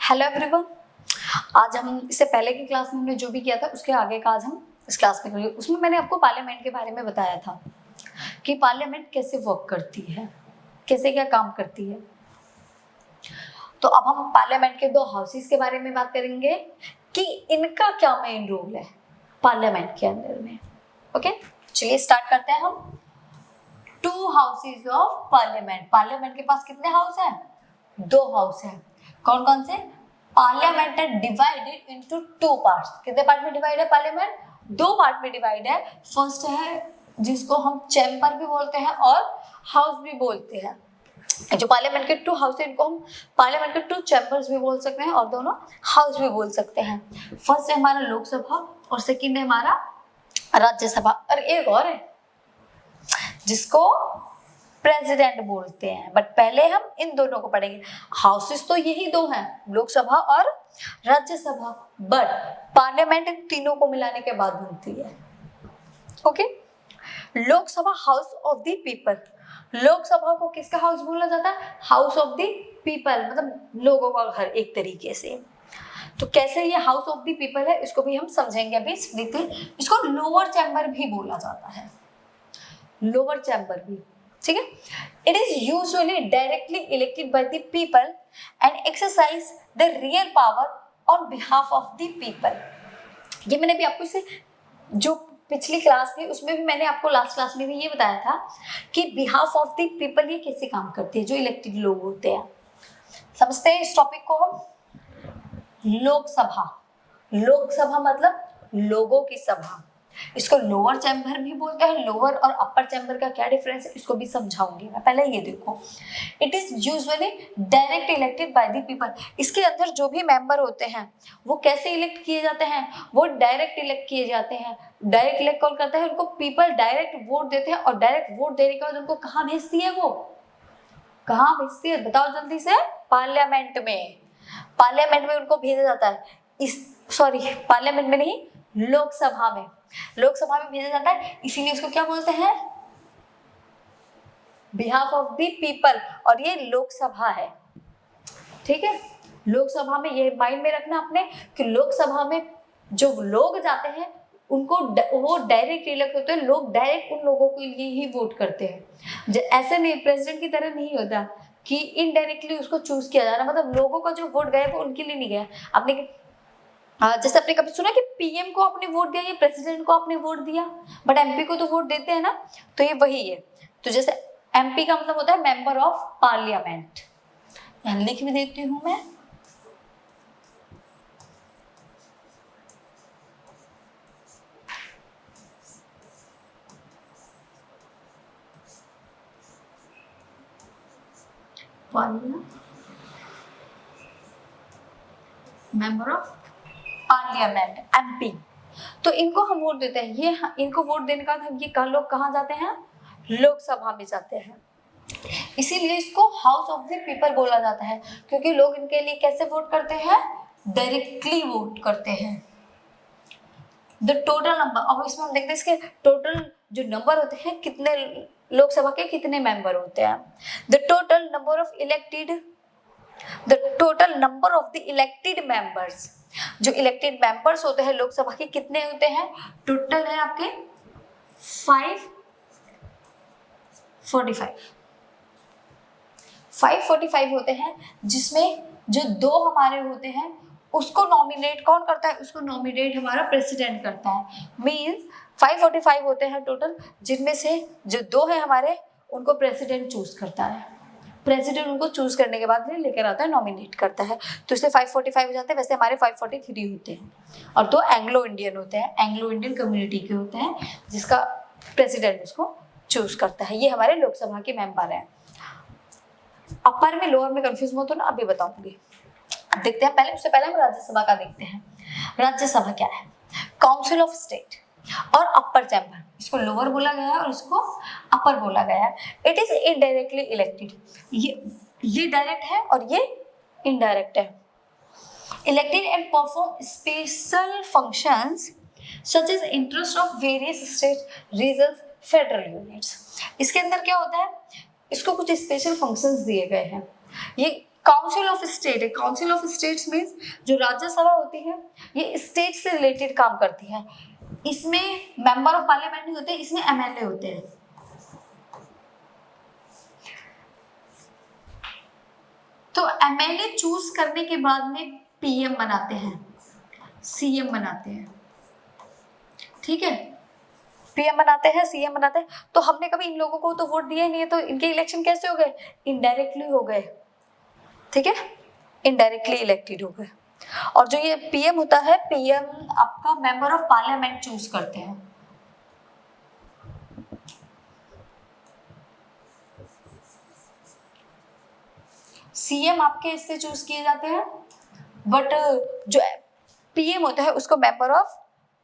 Hello everyone. आज हम इससे पहले की क्लास में हमने जो भी किया था उसके आगे का आज हम इस क्लास में करेंगे। उसमें मैंने आपको पार्लियामेंट के बारे में बताया था कि पार्लियामेंट कैसे वर्क करती है, कैसे क्या काम करती है। तो अब हम पार्लियामेंट के दो हाउसेस के बारे में बात करेंगे कि इनका क्या मेन रोल है पार्लियामेंट के अंदर में। ओके, चलिए स्टार्ट करते हैं हम। To houses of parliament. Parliament के पास कितने हाउस हैं? दो हाउस हैं। कौन कौन से? पार्लियामेंट है डिवाइडेड इनटू टू पार्ट्स। कितने पार्ट में डिवाइड है पार्लियामेंट? दो पार्ट में डिवाइड है। फर्स्ट है जिसको हम चैम्बर भी बोलते हैं और हाउस भी बोलते हैं। जो पार्लियामेंट के टू हाउस है इनको हम पार्लियामेंट के टू चैम्बर्स भी बोल सकते हैं और दोनों हाउस भी बोल सकते हैं। फर्स्ट है हमारा लोकसभा और सेकंड है हमारा राज्यसभा, और एक और है जिसको प्रेसिडेंट बोलते हैं। बट पहले हम इन दोनों को पढ़ेंगे। हाउसेस तो यही दो हैं, लोकसभा और राज्यसभा, बट पार्लियामेंट इन तीनों को मिलाने के बाद बनती है। Okay, Lok Sabha house of the people. Lok Sabha को किसका हाउस बोला जाता है? हाउस ऑफ द पीपल, मतलब लोगों का घर एक तरीके से। तो कैसे ये हाउस ऑफ द पीपल है इसको भी हम समझेंगे अभी। इसको लोअर चैम्बर भी बोला जाता है, लोअर चैम्बर भी, ठीक है। It is usually directly elected by the people and exercise the real power on behalf of the people. ये मैंने भी आपको इसे जो पिछली क्लास थी उसमें भी मैंने आपको लास्ट क्लास में भी ये बताया था कि बिहाफ ऑफ द पीपल ये कैसे काम करती है, जो इलेक्टेड लोग होते हैं। समझते हैं इस टॉपिक को हम। लोकसभा, लोकसभा मतलब लोगों की सभा। इसको लोअर चैम्बर भी बोलते हैं। लोअर और अपर चैम्बर का क्या डिफरेंस है इसको भी समझाऊंगी मैं। पहले ये देखो, it is usually direct elected by the people. इसके अंदर जो भी मेंबर होते हैं वो कैसे इलेक्ट किए जाते हैं? वो डायरेक्ट इलेक्ट किए जाते हैं। डायरेक्ट इलेक्ट कौन करता है? उनको पीपल डायरेक्ट वोट देते हैं और डायरेक्ट वोट देने के बाद उनको कहाँ भेजती है? वो कहाँ भेजती है बताओ जल्दी से? पार्लियामेंट में। पार्लियामेंट में उनको भेजा जाता है। पार्लियामेंट में नहीं, लोकसभा में। लोकसभा में भेजा जाता है, इसीलिए उसको क्या बोलते हैं? Behalf of the people. और ये लोकसभा है, ठीक है। लोकसभा में ये माइंड में रखना आपने कि लोकसभा में जो लोग जाते हैं उनको वो डायरेक्ट इलेक्ट होते हैं। लोग डायरेक्ट उन लोगों के लिए ही वोट करते हैं। ऐसे नहीं, प्रेसिडेंट की तरह नहीं होता कि इनडायरेक्टली उसको चूज किया जा रहा, मतलब लोगों का जो वोट गया वो उनके लिए नहीं गया। आपने जैसे आपने कभी सुना कि पीएम को आपने वोट दिया या प्रेसिडेंट को आपने वोट दिया, बट एमपी को तो वोट देते हैं ना, तो ये वही है। तो जैसे एमपी का मतलब होता है मेंबर ऑफ पार्लियामेंट। यहां लिख भी देती हूं मैं। Member of parliament, MP. तो इनको हम वोट देते हैं। ये इनको वोट देने का हम ये लोग कहाँ जाते हैं? लोकसभा में जाते हैं। इसीलिए इसको हाउस ऑफ द पीपल बोला जाता है, क्योंकि लोग इनके लिए कैसे वोट करते हैं? डायरेक्टली वोट करते हैं। द टोटल नंबर, अब इसमें हम देखते हैं इसके टोटल जो नंबर होते हैं, कितने लोकसभा के कितने मेंबर होते हैं। The total number of elected members, जो इलेक्टेड मेंबर्स होते हैं लोकसभा के कितने होते हैं? टोटल है आपके 545 होते हैं, जिसमें जो दो हमारे होते हैं उसको नॉमिनेट कौन करता है? उसको नॉमिनेट हमारा प्रेसिडेंट करता है। मींस 545 होते हैं टोटल, जिनमें से जो दो है हमारे उनको प्रेसिडेंट चूज करता है। प्रेसिडेंट उनको चूज करने के बाद लेकर आता है, नॉमिनेट करता है। तो इससे 545 हो जाते हैं। वैसे हमारे 543 होते हैं और दो एंग्लो इंडियन होते हैं, एंग्लो इंडियन कम्युनिटी के होते हैं, जिसका प्रेसिडेंट उसको चूज करता है। ये हमारे लोकसभा के मेंबर हैं। अपर में लोअर में कंफ्यूज मत हो ना, अभी बताऊंगी। देखते हैं पहले, उससे पहले हम राज्यसभा का देखते हैं। राज्यसभा क्या है? काउंसिल ऑफ स्टेट और अपर चैम्बर। इसको लोअर बोला गया है और इसको अपर बोला गया है। It is indirectly elected. ये डायरेक्ट है और ये इनडायरेक्ट है। Elected and perform special functions such as interest of various state, regions, federal units. इसके अंदर क्या होता है? इसको कुछ स्पेशल फंक्शंस दिए गए हैं। ये काउंसिल ऑफ स्टेट है। काउंसिल ऑफ स्टेट्स मीन्स जो राज्यसभा होती है ये स्टेट से रिलेटेड काम करती है। इसमें मेंबर ऑफ पार्लियामेंट नहीं होते, इसमें एमएलए होते हैं। तो एमएलए चूज करने के बाद में पीएम बनाते हैं, सीएम बनाते हैं, ठीक है, पीएम बनाते हैं, सीएम बनाते हैं। तो हमने कभी इन लोगों को तो वोट दिया ही नहीं है, तो इनके इलेक्शन कैसे हो गए? इनडायरेक्टली हो गए, ठीक है, इनडायरेक्टली इलेक्टेड हो गए। और जो ये पीएम होता है, पीएम आपका मेंबर ऑफ पार्लियामेंट चूज करते हैं। सीएम आपके इससे चूज किए जाते हैं, बट जो पीएम होता है उसको मेंबर ऑफ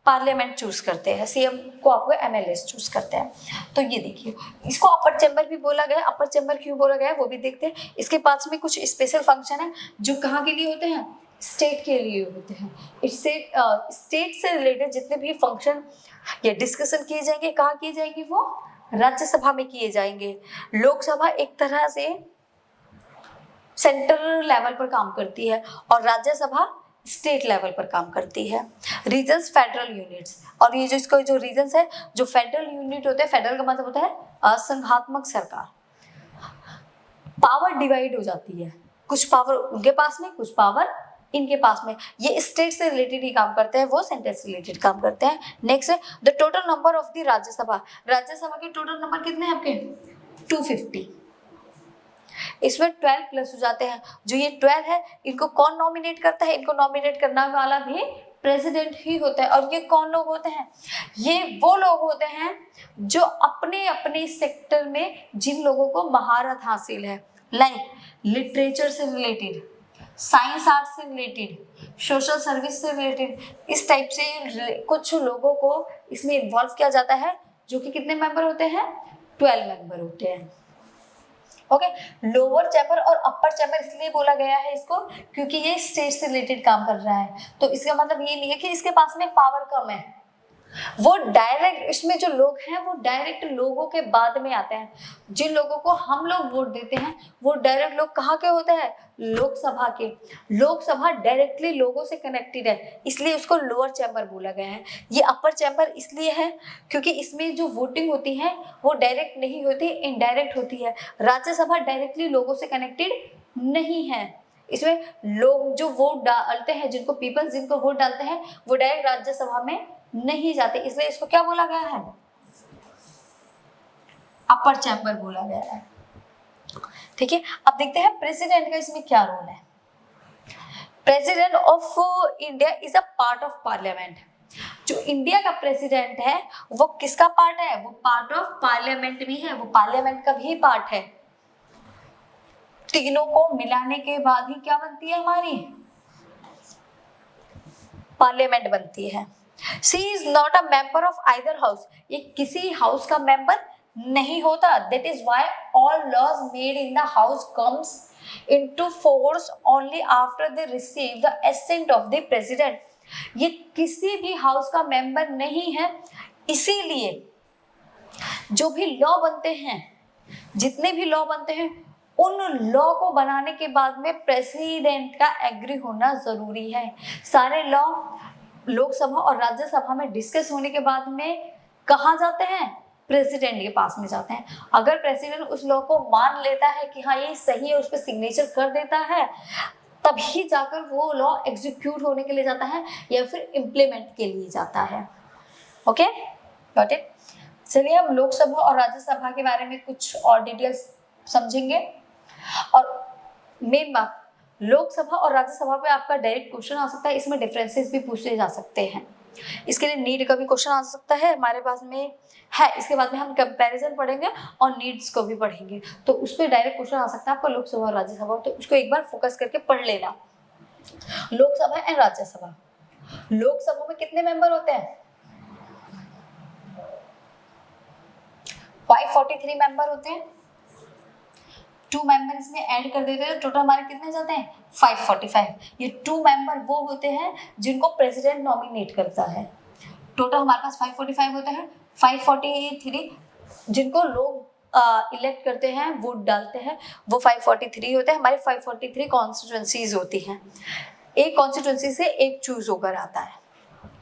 पार्लियामेंट चूज करते हैं, सीएम को आपको एमएलए चूज करते हैं। तो ये देखिए, इसको अपर चैम्बर भी बोला गया है। अपर चैम्बर क्यों बोला गया है वो भी देखते हैं। इसके पास में कुछ स्पेशल फंक्शन है जो कहाँ के लिए होते हैं? स्टेट के लिए होते हैं। इससे स्टेट से रिलेटेड जितने भी फंक्शन या डिस्कशन किए जाएंगे, कहाँ किए जाएंगे? वो राज्यसभा में किए जाएंगे। लोकसभा एक तरह से सेंट्रल लेवल पर काम करती है और राज्यसभा स्टेट लेवल पर काम करती है। रीजन्स, फेडरल यूनिट्स, और ये जो इसका जो रीजन्स है, जो फेडरल यूनिट होते हैं, फेडरल का मतलब होता है संघात्मक सरकार। पावर डिवाइड हो जाती है, कुछ पावर उनके पास में, कुछ पावर इनके पास में। ये स्टेट से रिलेटेड ही काम करते हैं, वो सेंटर से रिलेटेड काम करते हैं। नेक्स्ट है the total number of the Rajya Sabha. Rajya Sabha के टोटल नंबर कितने हैं आपके? 250। इसमें 12 प्लस हो जाते हैं। जो ये 12 है, इनको कौन नॉमिनेट करता है? इनको नॉमिनेट करने वाला भी प्रेसिडेंट ही होता है। और ये कौन लोग होते हैं? ये वो लोग होते हैं जो अपने अपने सेक्टर में जिन लोगों को महारत हासिल है, लाइक लिटरेचर से रिलेटेड, साइंस आर्ट से रिलेटेड, सोशल सर्विस से रिलेटेड, इस टाइप से कुछ लोगों को इसमें इन्वॉल्व किया जाता है, जो कि कितने मेंबर होते हैं? 12 मेंबर होते हैं। ओके, लोअर चैम्बर और अपर चैम्बर इसलिए बोला गया है इसको क्योंकि ये स्टेट से रिलेटेड काम कर रहा है। तो इसका मतलब ये नहीं है कि इसके पास में पावर कम है, वो डायरेक्ट, इसमें जो लोग हैं वो डायरेक्ट लोगों के बाद में आते हैं। जिन लोगों को हम लोग वोट देते हैं वो डायरेक्ट लोग कहाँ के होते हैं? लोकसभा के। लोकसभा डायरेक्टली लोगों से कनेक्टेड है, इसलिए उसको लोअर चैम्बर बोला गया है। ये अपर चैम्बर इसलिए है क्योंकि इसमें जो वोटिंग होती है वो डायरेक्ट नहीं होती, इनडायरेक्ट होती है। राज्यसभा डायरेक्टली लोगों से कनेक्टेड नहीं है। इसमें लोग जो वोट डालते हैं, जिनको पीपल्स जिनको वोट डालते हैं, वो डायरेक्ट राज्यसभा में नहीं जाते, इसलिए इसको क्या बोला गया है? अपर चैम्बर बोला गया है। ठीक है, अब देखते हैं प्रेसिडेंट का इसमें क्या रोल है। President of India is a part of parliament. जो इंडिया का प्रेसिडेंट है वो किसका पार्ट है? वो पार्ट ऑफ पार्लियामेंट भी है, वो पार्लियामेंट का भी पार्ट है। तीनों को मिलाने के बाद ही क्या बनती है? हमारी पार्लियामेंट बनती है। She is not a member of either house. ये किसी हाउस का मेंबर नहीं होता। That is why all laws made in the house comes into force only after they receive the assent of the president. ये किसी भी house का member नहीं है, इसीलिए जो भी लॉ बनते हैं, जितने भी लॉ बनते हैं, उन लॉ को बनाने के बाद में प्रेसिडेंट का एग्री होना जरूरी है। सारे लॉ लोकसभा और राज्यसभा में डिस्कस होने के बाद में कहाँ जाते हैं? प्रेसिडेंट के पास में जाते हैं। अगर प्रेसिडेंट उस लॉ को मान लेता है कि हाँ ये सही है, उस पर सिग्नेचर कर देता है, तभी जाकर वो लॉ एग्जीक्यूट होने के लिए जाता है या फिर इम्प्लीमेंट के लिए जाता है। Okay, got it. चलिए हम लोकसभा और राज्यसभा के बारे में कुछ और डिटेल्स समझेंगे। और मेन बात, लोकसभा और राज्यसभा पे आपका डायरेक्ट क्वेश्चन आ सकता है, इसमें डिफरेंसेस भी पूछे जा सकते हैं। इसके लिए नीड का भी क्वेश्चन आ सकता है, हमारे पास में है। इसके बाद में हम कंपैरिजन पढ़ेंगे और नीड्स को भी पढ़ेंगे, तो उस पर डायरेक्ट क्वेश्चन आ सकता है आपका लोकसभा और राज्यसभा। तो उसको एक बार फोकस करके पढ़ लेना। लोकसभा एंड राज्यसभा। लोकसभा में कितने मेंबर होते हैं? 543 मेंबर होते हैं। 2 मेंबर इसमें ऐड कर देते हैं, टोटल हमारे कितने जाते हैं? 545। ये 2 मेंबर वो होते हैं जिनको प्रेसिडेंट नॉमिनेट करता है। टोटल हमारे पास 545 होते हैं। 543 जिनको लोग इलेक्ट करते हैं, वोट डालते हैं, वो 543 होते हैं। हमारे 543 कॉन्स्टिट्यूंसीज होती हैं, एक कॉन्स्टिट्यूंसी से एक चूज होकर आता है,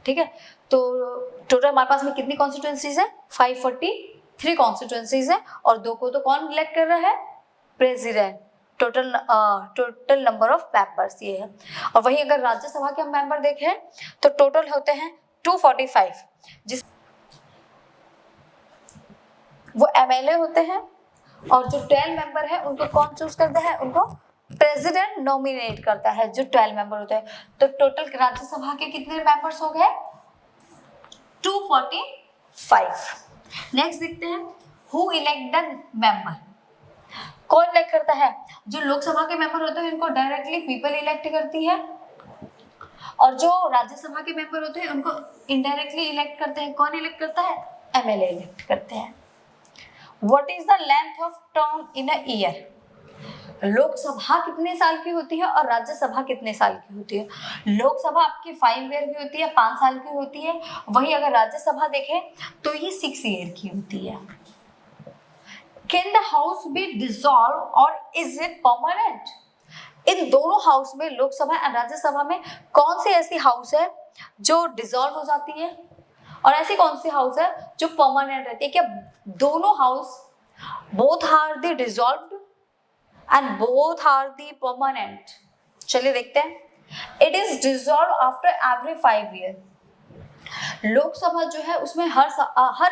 ठीक है। तो टोटल हमारे पास में कितनी कॉन्स्टिट्यूंसीज है? 543 कॉन्स्टिट्यूंसीज है, और 2 को तो कौन इलेक्ट कर रहा है? President. Total number of members ये है। और वहीं अगर राज्यसभा के हम मेंबर देखें तो टोटल होते हैं 245, जिस वो एमएलए होते हैं, और जो 12 मेंबर है उनको कौन चूज करता है? उनको प्रेसिडेंट नॉमिनेट करता है, जो 12 मेंबर होते हैं। तो टोटल राज्यसभा के कितने मेंबर्स हो गए? 245। नेक्स्ट देखते हैं, हु इलेक्ट द मेंबर। कौन इलेक्ट करता है? जो लोकसभा के मेंबर होते हैं उनको डायरेक्टली पीपल इलेक्ट करती है, और जो राज्यसभा के मेंबर होते हैं उनको इनडायरेक्टली इलेक्ट करते हैं। कौन इलेक्ट करता है? एमएलए इलेक्ट करते हैं। What is the length of term in a year? Lok Sabha कितने साल की होती है और राज्यसभा कितने साल की होती है? लोकसभा आपकी 5 ईयर की होती है, 5 साल की होती है। वहीं अगर राज्यसभा देखें तो ये 6 ईयर की होती है। Can the house B dissolve और इज इट परमानेंट? इन दोनों हाउस में, लोकसभा और राज्यसभा में, कौन सी ऐसी हाउस है जो डिसॉल्व हो जाती है, और ऐसी कौन सी हाउस है जो परमानेंट रहती है? क्या दोनों house both are the dissolved and both are the permanent? चलिए देखते हैं। It is dissolve after every 5 year. Lok Sabha जो है उसमें हर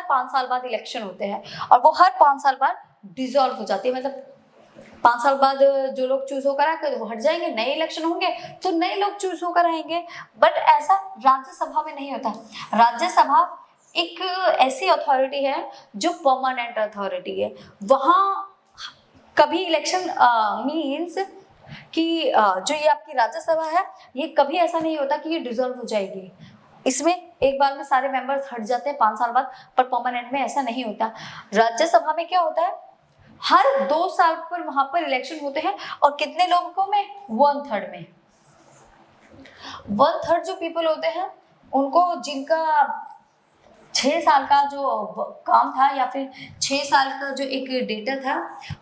5 साल बाद इलेक्शन होते हैं, और वो हर 5 साल बाद डिसॉल्व हो जाती है। मतलब 5 साल बाद जो लोग चूज होकर आएंगे वो हट जाएंगे, नए इलेक्शन होंगे तो नए लोग चूज होकर आएंगे। बट ऐसा राज्यसभा में नहीं होता। राज्यसभा एक ऐसी अथॉरिटी है जो परमानेंट अथॉरिटी है। वहाँ कभी इलेक्शन मीन्स कि जो ये आपकी राज्यसभा है, ये कभी ऐसा नहीं होता कि ये डिसॉल्व हो जाएगी। इसमें एक बार में सारे मेंबर्स हट जाते हैं 5 साल बाद, पर परमानेंट में ऐसा नहीं होता। राज्यसभा में क्या होता है? हर 2 साल पर वहां पर इलेक्शन होते हैं, और कितने लोगों में? 1/3 में। 1/3 जो पीपल होते हैं उनको, जिनका 6 साल का जो काम था या फिर 6 साल का जो एक डेटा था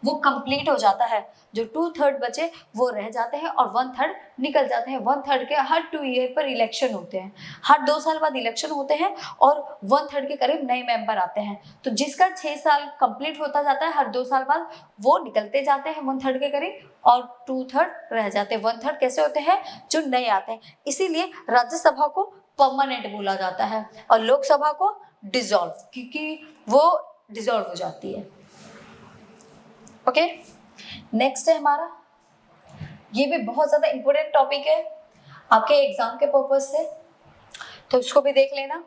वो कंप्लीट हो जाता है। जो 2/3 बचे वो रह जाते हैं और 1/3 निकल जाते हैं। 1/3 के हर 2 ईयर पर इलेक्शन होते हैं, हर 2 साल बाद इलेक्शन होते हैं, और 1/3 के करीब नए मेंबर आते हैं। तो जिसका 6 साल कंप्लीट होता जाता है, हर 2 साल बाद वो निकलते जाते हैं 1/3 के करीब, और 2/3 रह जाते हैं। 1/3 कैसे होते हैं? जो नए आते हैं। इसीलिए राज्यसभा को परमानेंट बोला जाता है और लोकसभा को डिसॉल्व, क्योंकि वो डिसॉल्व हो जाती है। ओके, नेक्स्ट है हमारा, ये भी बहुत ज्यादा इंपॉर्टेंट टॉपिक है आपके एग्जाम के पर्पज से, तो इसको भी देख लेना।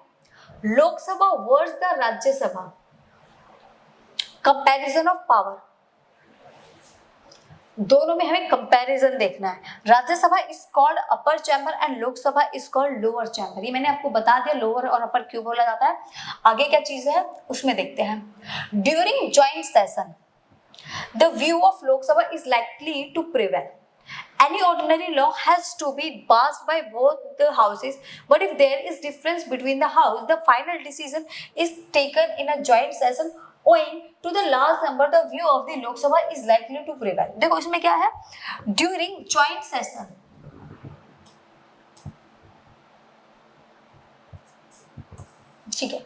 Lok Sabha versus the Rajya Sabha, comparison of power. दोनों में हमें कंपैरिजन देखना है। Rajya Sabha is called upper chamber and Lok Sabha is called lower chamber. ये मैंने आपको बता दिया लोअर और अपर क्यों बोला जाता है। आगे क्या चीज है उसमें देखते हैं। During joint session the view of Lok Sabha is likely to prevail. Any ordinary law has to be passed by both the houses, but if there is difference between the house, the final decision is taken in a joint session. Owing to the large number, the view of the Lok Sabha is likely to prevail. देखो इसमें क्या है? During joint session, ठीक है,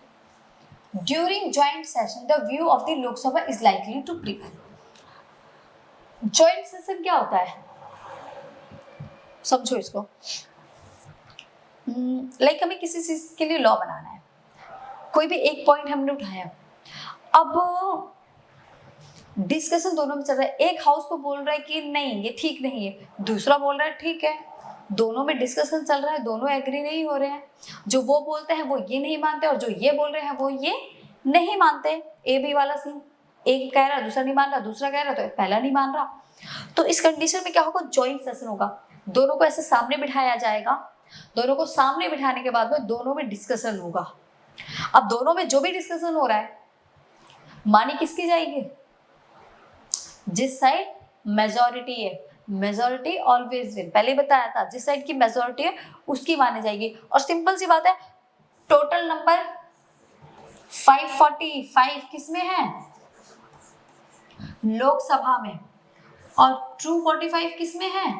during joint session, the view of the Lok Sabha is likely to prevail. Joint session क्या होता है? समझो इसको। लाइक हमें किसी चीज के लिए लॉ बनाना है, कोई भी एक पॉइंट हमने उठाया, अब डिस्कशन दोनों में चल रहा है। एक हाउस तो बोल रहा है कि नहीं ये ठीक नहीं है, दूसरा बोल रहा है ठीक है। दोनों में डिस्कशन चल रहा है, दोनों एग्री नहीं हो रहे हैं। जो वो बोलते हैं वो ये नहीं मानते, और जो ये बोल रहे हैं वो ये नहीं मानते। ए बी वाला सीन, एक कह रहा दूसरा नहीं मान रहा, दूसरा कह रहा तो पहला नहीं मान रहा। तो इस कंडीशन में क्या होगा? ज्वाइंट सेशन होगा। दोनों को ऐसे सामने बिठाया जाएगा, दोनों को सामने बिठाने के बाद में दोनों में डिस्कशन होगा। अब दोनों में जो भी डिस्कशन हो रहा है मानी किसकी जाएगी? जिस साइड मेजॉरिटी है, मेजॉरिटी ऑलवेज विन। पहले ही बताया था, जिस साइड की मेजॉरिटी है उसकी मानी जाएगी। और सिंपल सी बात है, टोटल नंबर 545 किसमें है? लोकसभा में, और 245 किस में है?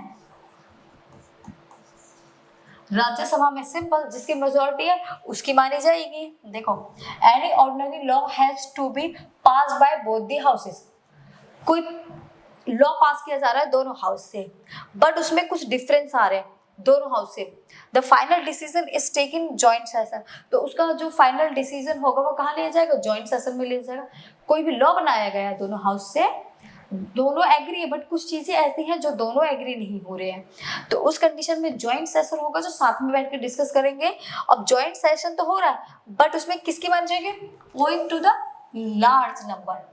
राज्यसभा में। सिंपल, जिसकी मेजोरिटी है उसकी मानी जाएगी। देखो, any ordinary law has to be pass by both the houses. कोई लॉ पास किया जा रहा है दोनों हाउस से, बट उसमें कुछ डिफरेंस आ रहे हैं दोनों हाउस से। The final decision is taken joint session. तो उसका जो फाइनल डिसीजन होगा वो कहाँ लिया जाएगा? जॉइंट सेशन में लिया जाएगा। कोई भी लॉ बनाया गया है दोनों हाउस से, दोनों एग्री है, बट कुछ चीजें ऐसी हैं जो दोनों एग्री नहीं हो रहे हैं, तो उस कंडीशन में जॉइंट सेशन होगा जो साथ में बैठ के डिस्कस करेंगे। अब जॉइंट सेशन तो हो रहा है, बट उसमें किसकी मान जाएगी? Going to the large number,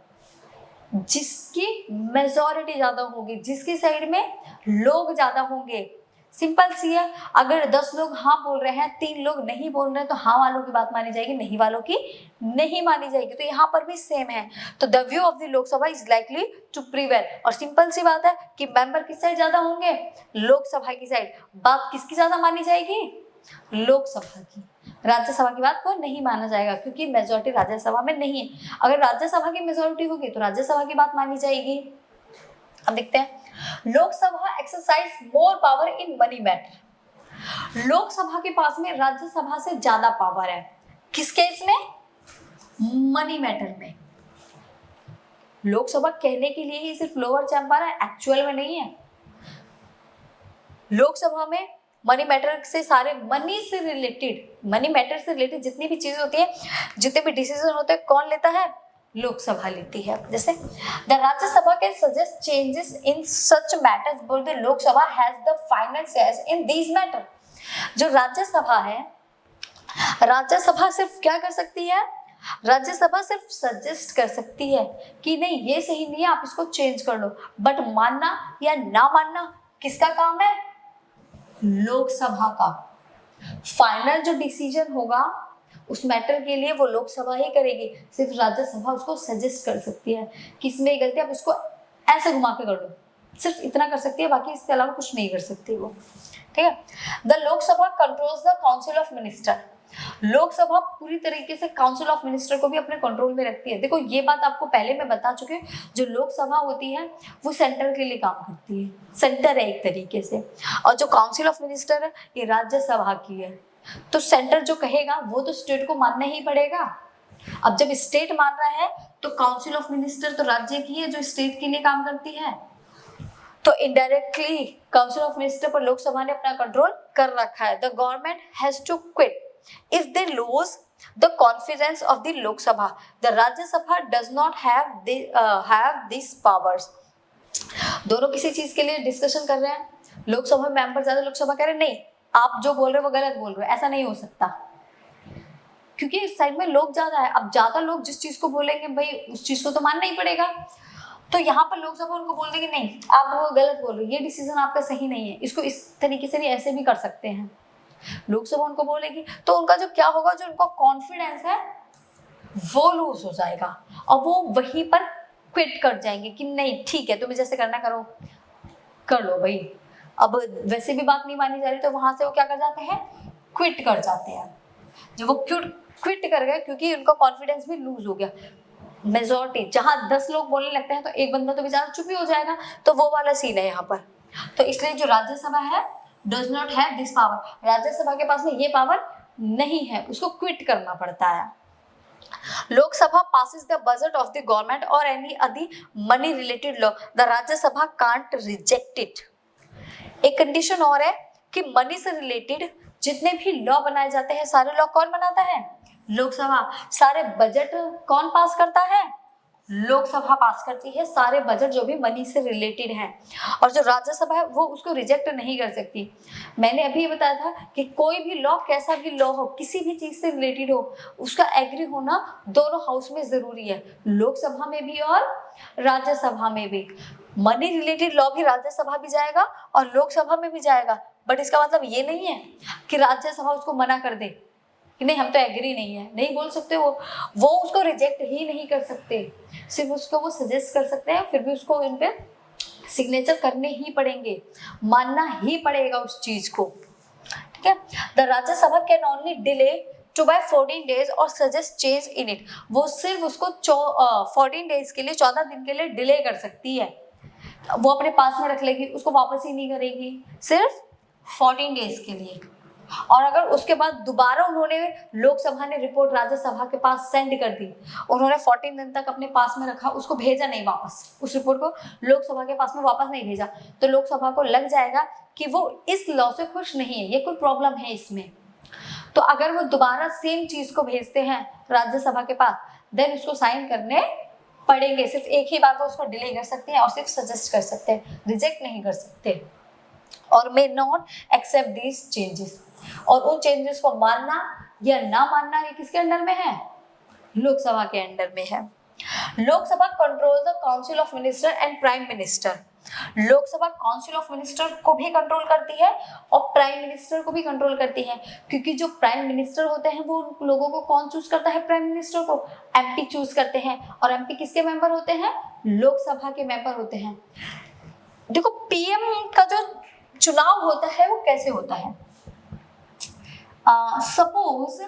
जिसकी मेजॉरिटी ज्यादा होगी, जिसकी साइड में लोग ज्यादा होंगे। सिंपल सी है, अगर 10 लोग हाँ बोल रहे हैं, 3 लोग नहीं बोल रहे हैं, तो हाँ वालों की बात मानी जाएगी, नहीं वालों की नहीं मानी जाएगी। तो यहाँ पर भी सेम है। तो the view of the Lok Sabha is likely to prevail. और सिंपल सी बात है कि मेंबर किस साइड ज्यादा होंगे? लोकसभा की साइड। बात किसकी ज्यादा मानी जाएगी? लोकसभा की। राज्यसभा की बात को नहीं माना जाएगा, क्योंकि मेजोरिटी राज्यसभा में नहीं है। अगर राज्यसभा की मेजोरिटी होगी तो राज्यसभा की बात मानी जाएगी। अब देखते हैं, Lok Sabha exercise more power in money matter. Lok Sabha के पास में राज्यसभा से ज्यादा पावर है। किस केस में? मनी मैटर में। लोकसभा कहने के लिए ही सिर्फ लोअर चैम्बर है, एक्चुअल में नहीं है। लोकसभा में मनी मैटर से सारे मनी मैटर से रिलेटेड जितनी भी चीजें होती है, जितने भी डिसीजन होते हैं, कौन लेता है? लोकसभा लेती है। जैसे the Rajya Sabha can suggest changes in such matters but the Lok Sabha has the final says in these matter. जो राज्यसभा है, राज्यसभा सिर्फ क्या कर सकती है? राज्यसभा सिर्फ सजेस्ट कर सकती है कि नहीं ये सही नहीं है, आप इसको चेंज कर लो, बट मानना या ना मानना किसका काम है? लोकसभा का। फाइनल जो डिसीजन होगा उस मैटर के लिए वो लोकसभा ही करेगी, सिर्फ राज्यसभा उसको सजेस्ट कर सकती है कि इसमें गलती, आप इसको ऐसे घुमा के कर लो, सिर्फ इतना कर सकती है, बाकी इसके अलावा कुछ नहीं कर सकती वो। ठीक है। The Lok Sabha controls the council of minister. Lok Sabha पूरी तरीके से काउंसिल ऑफ मिनिस्टर को भी अपने कंट्रोल में रखती है। देखो, ये बात आपको पहले मैं बता चुकी हूँ, जो लोकसभा होती है वो सेंटर के लिए काम करती है, सेंटर है एक तरीके से, और जो काउंसिल ऑफ मिनिस्टर है ये राज्यसभा की है। तो सेंटर जो कहेगा वो तो स्टेट को मानना ही पड़ेगा। अब जब स्टेट मान रहा है तो काउंसिल ऑफ मिनिस्टर तो राज्य की है जो स्टेट के लिए काम करती है, तो इनडायरेक्टली काउंसिल ऑफ मिनिस्टर पर लोकसभा ने अपना कंट्रोल कर रखा है। The government has to quit if they lose the confidence of the Lok Sabha. The Rajya Sabha does not have these powers. दोनों किसी चीज के लिए डिस्कशन कर रहे हैं, लोकसभा मेंबर ज्यादा, लोकसभा कह रहे हैं नहीं आप जो बोल रहे हो वो गलत बोल रहे हो, ऐसा नहीं हो सकता, क्योंकि इस साइड में लोग ज्यादा है। अब ज्यादा लोग जिस चीज को बोलेंगे भाई उस चीज को तो मानना ही पड़ेगा। तो यहाँ पर लोकसभा उनको बोल देगी नहीं आप वो गलत बोल रहे हो, ये डिसीजन आपका सही नहीं है, इसको इस तरीके से नहीं ऐसे भी कर सकते हैं। लोकसभा उनको बोलेगी तो उनका जो क्या होगा, जो उनका कॉन्फिडेंस है वो लूज हो जाएगा और वो वहीं पर क्विट कर जाएंगे कि नहीं ठीक है तुम्हें जैसे करना करो कर लो भाई। अब वैसे भी बात नहीं मानी जा रही तो वहां से वो क्या कर जाते हैं? क्विट कर जाते हैं। जब वो क्विट कर गए क्योंकि उनका कॉन्फिडेंस भी लूज हो गया, मेजॉरिटी जहां 10 लोग बोलने लगते हैं तो एक बंदा तो बेचारा चुप ही हो जाएगा, तो वो वाला सीन है यहाँ पर। तो इसलिए जो राज्यसभा है does not have this power, Rajya Sabha के पास में ये पावर नहीं है, उसको क्विट करना पड़ता है। Lok Sabha passes the budget of the government or any other money related law, the Rajya Sabha can't reject it। एक कंडीशन और है कि मनी से रिलेटेड जितने भी लॉ बनाए जाते हैं सारे लॉ कौन बनाता है? लोकसभा। सारे बजट कौन पास करता है? लोकसभा पास करती है सारे बजट जो भी मनी से रिलेटेड हैं, और जो राज्यसभा है वो उसको रिजेक्ट नहीं कर सकती। मैंने अभी बताया था कि कोई भी लॉ, कैसा भी लॉ हो, किसी भी चीज से रिलेटेड हो, उसका एग्री होना दोनों हाउस में जरूरी है, लोकसभा में भी और राज्यसभा में भी। मनी रिलेटेड लॉ भी राज्यसभा भी जाएगा और लोकसभा में भी जाएगा, बट इसका मतलब ये नहीं है कि राज्यसभा उसको मना कर दे कि नहीं हम तो एग्री नहीं है, नहीं बोल सकते। वो उसको रिजेक्ट ही नहीं कर सकते, सिर्फ उसको वो सजेस्ट कर सकते हैं, फिर भी उसको इन पे सिग्नेचर करने ही पड़ेंगे, मानना ही पड़ेगा उस चीज को। ठीक है। The Rajya Sabha can only delay to by 14 days और सजेस्ट चेंज इन इट, वो सिर्फ उसको 14 days के लिए, 14 दिन के लिए डिले कर सकती है। वो अपने पास में रख लेगी, उसको वापस ही नहीं करेगी, सिर्फ 14 days के लिए। और अगर उसके बाद दोबारा उन्होंने, लोकसभा ने रिपोर्ट राज्यसभा के पास सेंड कर दी, उन्होंने 14 दिन तक अपने पास में रखा, उसको भेजा नहीं वापस, उस रिपोर्ट को लोकसभा के पास में वापस नहीं भेजा, तो लोकसभा को लग जाएगा कि वो इस लॉ से खुश नहीं है, ये कोई प्रॉब्लम है इसमें। तो अगर वो दोबारा सेम चीज को भेजते हैं राज्यसभा के पास, देन उसको साइन करने पड़ेंगे। सिर्फ एक ही बार वो उसको डिले कर सकते हैं और सिर्फ सजेस्ट कर सकते हैं, रिजेक्ट नहीं कर सकते। और may not accept these changes, और उन चेंजेस को मानना या ना मानना ये किसके अंडर में है? लोकसभा के अंडर में है। Lok Sabha control the council of minister and prime minister. Lok Sabha council of minister को भी कंट्रोल करती है और प्राइम मिनिस्टर को भी कंट्रोल करती है, क्योंकि जो प्राइम मिनिस्टर होते हैं वो उन लोगों को कौन चूज करता है? प्राइम मिनिस्टर को एमपी चूज करते हैं, और एमपी किसके मेंबर होते हैं? लोकसभा के मेंबर होते हैं। देखो पीएम का जो चुनाव होता है वो कैसे होता है? सपोज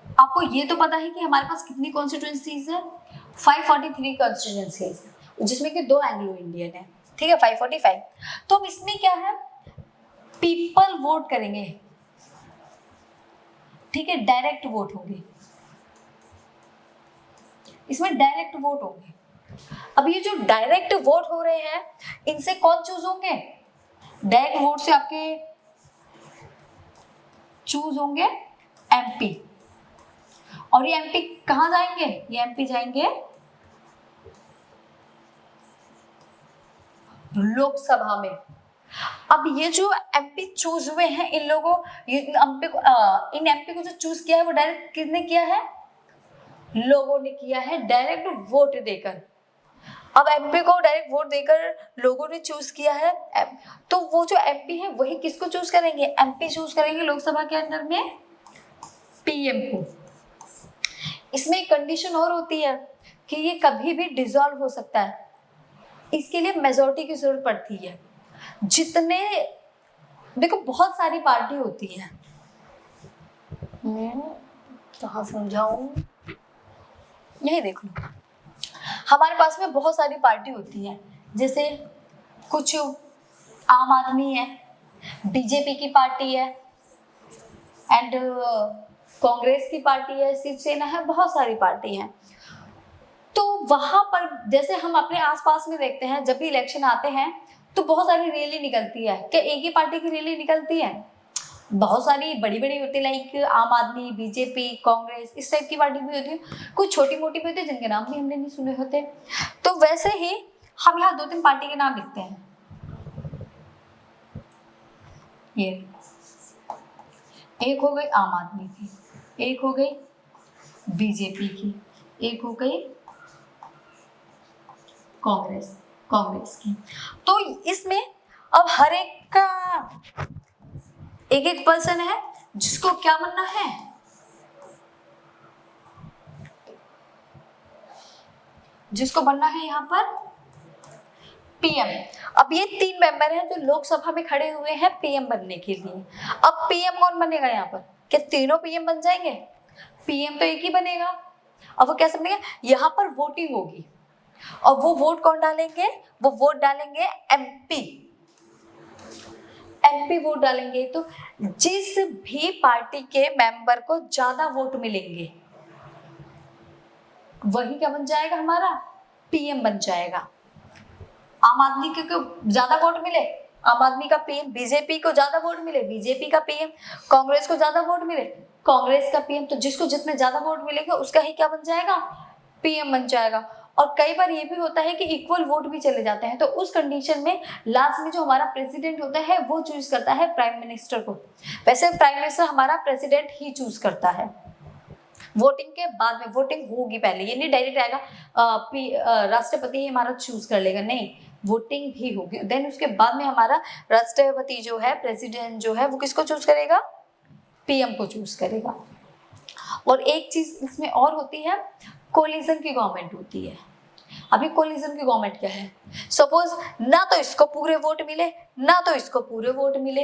आपको ये तो पता है कि हमारे पास कितनी कॉन्स्टिट्यूएंसीज है? 543 कॉन्स्टिट्यूएंसीज, जिसमें कि 2 एंग्लो इंडियन है, ठीक है, 545। तो अब इसमें क्या है? पीपल वोट करेंगे, ठीक है, डायरेक्ट वोट होंगे, इसमें डायरेक्ट वोट होंगे। अब ये जो डायरेक्ट वोट हो रहे हैं, इनसे कौन चूज होंगे? डायरेक्ट वोट से आपके चूज होंगे एमपी, और ये एमपी कहां जाएंगे? ये एमपी जाएंगे लोकसभा में। अब ये जो एमपी चूज हुए हैं, इन लोगों, इन एमपी को जो चूज किया है वो डायरेक्ट किसने किया है? लोगों ने किया है, डायरेक्ट वोट देकर। अब एमपी को डायरेक्ट वोट देकर लोगों ने चूज किया है, तो वो जो एमपी है वही किसको चूज करेंगे? एमपी चूज करेंगे लोकसभा के अंदर में पीएम को। इसमें एक कंडीशन और होती है कि ये कभी भी डिसॉल्व हो सकता है, इसके लिए मेजॉरिटी की जरूरत पड़ती है। जितने, देखो बहुत सारी पार्टी होती है, कहाँ समझाऊं, यही देख लो, हमारे पास में बहुत सारी पार्टी होती है, जैसे कुछ आम आदमी है, बीजेपी की पार्टी है, एंड कांग्रेस की पार्टी है, शिवसेना है, बहुत सारी पार्टी हैं। तो वहां पर जैसे हम अपने आसपास में देखते हैं, जब भी इलेक्शन आते हैं तो बहुत सारी रैली निकलती है। क्या एक ही पार्टी की रैली निकलती है? बहुत सारी बड़ी बड़ी होती है, लाइक आम आदमी, बीजेपी, कांग्रेस, इस टाइप की पार्टी भी होती है। कुछ छोटी मोटी भी होती है जिनके नाम भी हमने नहीं सुने होते। तो वैसे ही हम यहाँ 2-3 पार्टी के नाम लिखते हैं। ये एक हो गई आम आदमी की, एक हो गई बीजेपी की, एक हो गई कांग्रेस की। तो इसमें अब हर एक का एक एक पर्सन है जिसको क्या बनना है? जिसको बनना है यहाँ पर पीएम। अब ये 3 मेंबर हैं जो लोकसभा में खड़े हुए हैं पीएम बनने के लिए। अब पीएम कौन बनेगा यहाँ पर? क्या तीनों पीएम बन जाएंगे? पीएम तो एक ही बनेगा। अब वो कैसे बनेगा? यहाँ पर वोटिंग होगी, और वो वोट कौन डालेंगे? वो वोट डालेंगे एमपी वोट डालेंगे। तो जिस भी पार्टी के मेंबर को ज्यादा वोट मिलेंगे वही क्या बन जाएगा? हमारा पीएम बन जाएगा। आम आदमी को ज्यादा वोट मिले, आम आदमी का पीएम, बीजेपी को ज्यादा वोट मिले, बीजेपी का पीएम, कांग्रेस को ज्यादा वोट मिले, कांग्रेस का पीएम। तो जिसको जितने ज्यादा वोट मिलेंगे उसका ही क्या बन जाएगा? पीएम बन जाएगा। और कई बार ये भी होता है कि इक्वल वोट भी चले जाते हैं, तो उस कंडीशन में लास्ट में जो हमारा प्रेसिडेंट होता है वो चूज करता है प्राइम मिनिस्टर को। वैसे प्राइम मिनिस्टर हमारा प्रेसिडेंट ही चूज करता है, वोटिंग के बाद में। वोटिंग होगी पहले, ये नहीं डायरेक्ट आएगा राष्ट्रपति ही हमारा चूज कर लेगा, नहीं, वोटिंग भी होगी। देन उसके बाद में हमारा राष्ट्रपति जो है, प्रेसिडेंट जो है, वो किसको चूज करेगा? पीएम को चूज करेगा। और एक चीज इसमें और होती है, कोलिजन की गवर्नमेंट होती है। अभी कोलिजन की गवर्नमेंट क्या है? सपोज ना तो इसको पूरे वोट मिले, ना तो इसको पूरे वोट मिले,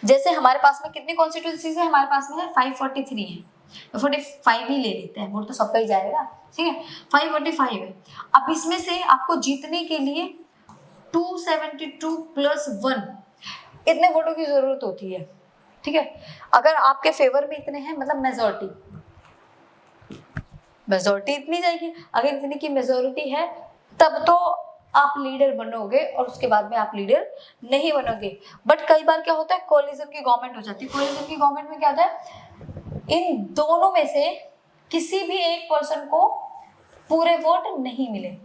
जैसे हमारे पास में कितनी कॉन्स्टिट्यूंसीज है, हमारे पास में है 543 है, 45 ही ले लेते हैं, वोट तो सबका ही जाएगा, ठीक है, 545 है। अब इसमें से आपको जीतने के लिए 272 + 1 इतने वोटों की जरूरत होती है, ठीक है। अगर आपके फेवर में इतने हैं, मतलब मेजोरिटी इतनी जाएगी, अगर इतनी की मेजोरिटी है तब तो आप लीडर बनोगे, और उसके बाद में आप लीडर नहीं बनोगे। बट कई बार क्या होता है, कोलिजन की गवर्नमेंट हो जाती है। कोलिजन की गवर्नमेंट में क्या होता है, इन दोनों में से किसी भी एक पर्सन को पूरे वोट नहीं मिले,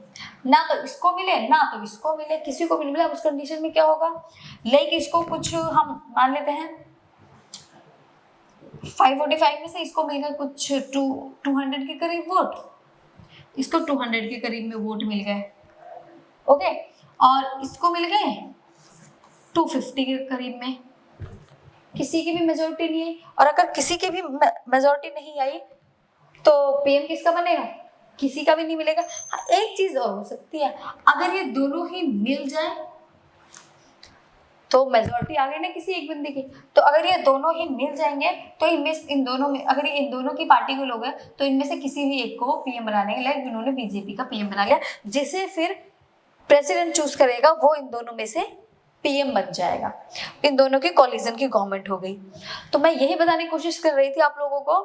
ना तो इसको मिले ना तो इसको मिले, किसी को भी नहीं मिले। अब उस कंडीशन में क्या होगा, लाइक इसको कुछ हम मान लेते हैं 545 में से इसको मिल गए कुछ 200 के करीब वोट, इसको 200 के करीब में वोट मिल गए, ओके, और इसको मिल गए 250 के करीब में, किसी की भी मेजोरिटी नहीं आई। और अगर किसी की भी मेजोरिटी नहीं आई तो पीएम किसका बनेगा, किसी का भी नहीं मिलेगा। हाँ, एक चीज और हो सकती है, अगर ये दोनों ही मिल जाए तो मेजोरिटी आ गई ना किसी एक बंदे की, तो अगर ये दोनों ही मिल जाएंगे तो इन दोनों में, अगर ये इन दोनों की पार्टी के लोग हैं तो इनमें से किसी भी एक को पीएम बनाने के लायक, इन्होंने बीजेपी का पीएम बना लिया, जिसे फिर प्रेसिडेंट चूज करेगा, वो इन दोनों में से पीएम बन जाएगा। इन दोनों की कोलिजन की गवर्नमेंट हो गई। तो मैं यही बताने की कोशिश कर रही थी आप लोगों को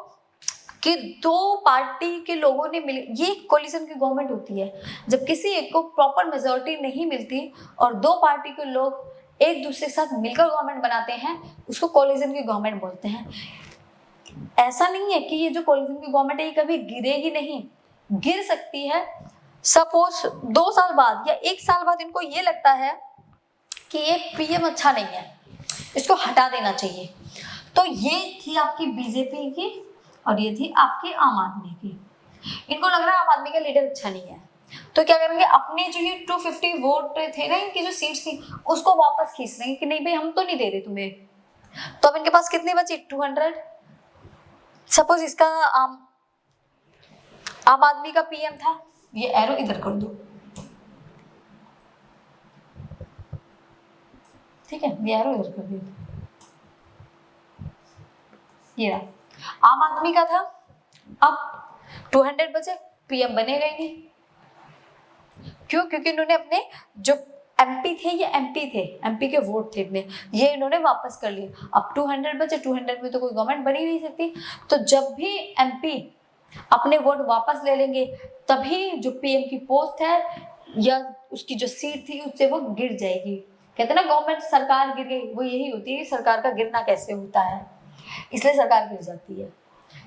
कि दो पार्टी के लोगों ने मिल, ये कोलिजन की गवर्नमेंट होती है, जब किसी एक को प्रॉपर मेजोरिटी नहीं मिलती और दो पार्टी के लोग एक दूसरे के साथ मिलकर गवर्नमेंट बनाते हैं, उसको कोलिजन की गवर्नमेंट बोलते हैं। ऐसा नहीं है कि ये जो कोलिजन की गवर्नमेंट है ये कभी गिरेगी नहीं, गिर सकती है। सपोज 2 साल बाद या 1 साल बाद इनको ये लगता है कि ये पीएम अच्छा नहीं है, इसको हटा देना चाहिए, तो ये थी आपकी बीजेपी की और ये थी आपकी आम आदमी की। इनको लग रहा है आम आदमी का लीडर अच्छा नहीं है, तो क्या करेंगे, अपने जो ये 250 वोट थे ना, इनकी जो सीट्स थी उसको वापस खींच लेंगे कि नहीं भाई हम तो नहीं दे रहे तुम्हें। तो अब इनके पास कितनी बची, 200। सपोज इसका आम आदमी का पीएम था, ये एरो इधर कर दो, ठीक है, ये एरो इधर कर दिया, ये रहा आम आदमी का था। अब 200 बचे, पीएम बनेगा ही नहीं। क्यों, क्योंकि इन्होंने अपने जो एमपी थे, ये एमपी के वोट थे इतने, ये इन्होंने वापस कर लिए। अब 200 बचे, 200 में तो कोई गवर्नमेंट बन ही नहीं सकती। तो जब भी एमपी अपने वोट वापस ले लेंगे तभी जो पीएम की पोस्ट है या उसकी जो सीट थी उससे वो गिर जाएगी। कहते हैं ना गवर्नमेंट, सरकार गिर गई, वो यही होती है, सरकार का गिरना कैसे होता है, इसलिए सरकार गिर जाती है।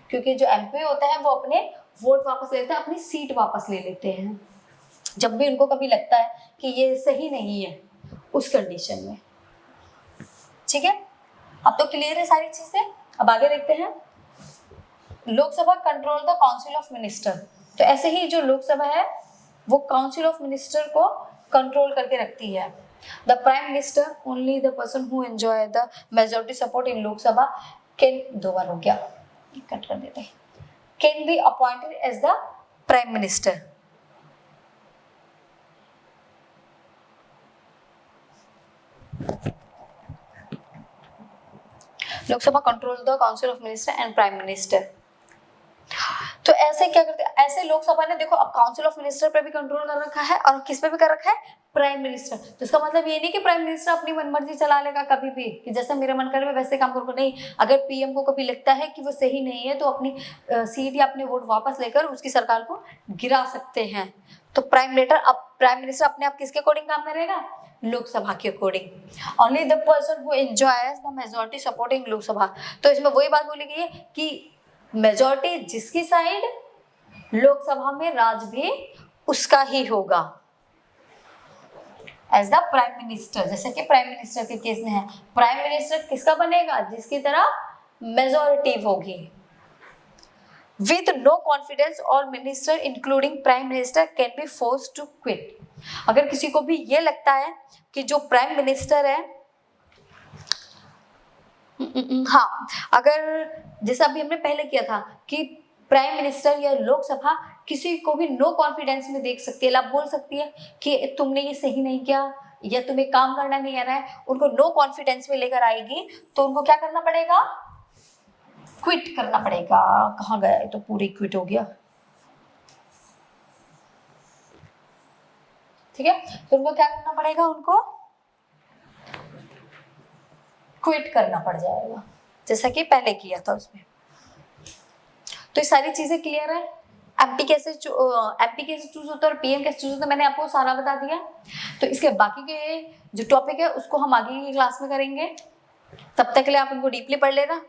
क्योंकि जो एमपी होते हैं वो अपने वोट वापस लेते हैं, अपनी सीट वापस ले लेते हैं जब भी उनको कभी लगता है कि ये सही नहीं है उस कंडीशन में, ठीक है। अब तो क्लियर है सारी चीजें। अब आगे देखते हैं, Lok Sabha control the council of minister. तो ऐसे ही जो लोकसभा है वो काउंसिल ऑफ मिनिस्टर को कंट्रोल करके रखती है। The prime minister only the person who enjoy the majority support in Lok Sabha can, 2 बार हो गया, कट कर देते हैं, can be appointed as the prime minister. Lok Sabha control the council of minister and prime minister. तो ऐसे क्या करते हैं, ऐसे लोकसभा ने देखो अब काउंसिल ऑफ मिनिस्टर पे भी कंट्रोल कर रखा है और किस पे भी कर रखा है, प्राइम मिनिस्टर। तो इसका मतलब ये नहीं कि प्राइम मिनिस्टर अपनी मनमर्जी चला लेगा कभी भी, कि जैसा मेरा मन करे मैं वैसे काम करूंगा, नहीं। अगर पीएम को कभी लगता है कि वो सही नहीं है तो अपनी सीट या अपने वोट वापस लेकर उसकी सरकार को गिरा सकते हैं। तो प्राइम मिनिस्टर अपने आप किसके अकॉर्डिंग काम करेगा, लोकसभा के according. Only the person who enjoys the majority supporting Lok Sabha. तो इसमें वही बात बोली गई है कि मेजॉरिटी जिसकी साइड, लोकसभा में राज भी उसका ही होगा एज द प्राइम मिनिस्टर। जैसे कि प्राइम मिनिस्टर के केस में है, प्राइम मिनिस्टर किसका बनेगा, जिसकी तरफ मेजॉरिटी होगी। विद नो कॉन्फिडेंस और minister including prime minister can be forced to quit. अगर किसी को भी ये लगता है कि जो प्राइम मिनिस्टर है, हाँ, अगर जैसा अभी हमने पहले किया था कि प्राइम मिनिस्टर या लोकसभा किसी को भी नो कॉन्फिडेंस में देख सकती है, बोल सकती है कि तुमने ये सही नहीं किया, या तुम्हें काम करना नहीं आ रहा है, उनको नो कॉन्फिडेंस में लेकर आएगी, तो उनको क्या करना पड़ेगा, क्विट करना पड़ेगा। कहाँ गया, ये तो पूरी क्विट हो गया। ठीक है, तो उनको क्या करना पड़ेगा, उनको क्विट करना पड़ जाएगा, जैसा कि पहले किया था उसमें। तो ये सारी चीजें क्लियर है। एमपी कैसे चूज होता है और पीएम कैसे चूज होता है, मैंने आपको सारा बता दिया। तो इसके बाकी के जो टॉपिक है उसको हम आगे की क्लास में करेंगे। तब तक के लिए आप इनको डीपली पढ़ लेना।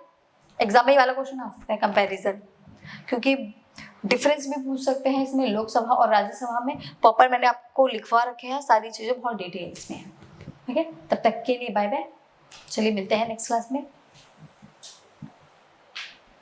एग्जाम में वाला क्वेश्चन आ सकता है कंपैरिजन, क्योंकि डिफरेंस भी पूछ सकते हैं इसमें लोकसभा और राज्यसभा में। प्रॉपर मैंने आपको लिखवा रखे हैं, सारी चीजें बहुत डिटेल्स में है। ठीक है, तब तक के लिए बाय बाय। चलिए मिलते हैं नेक्स्ट क्लास में।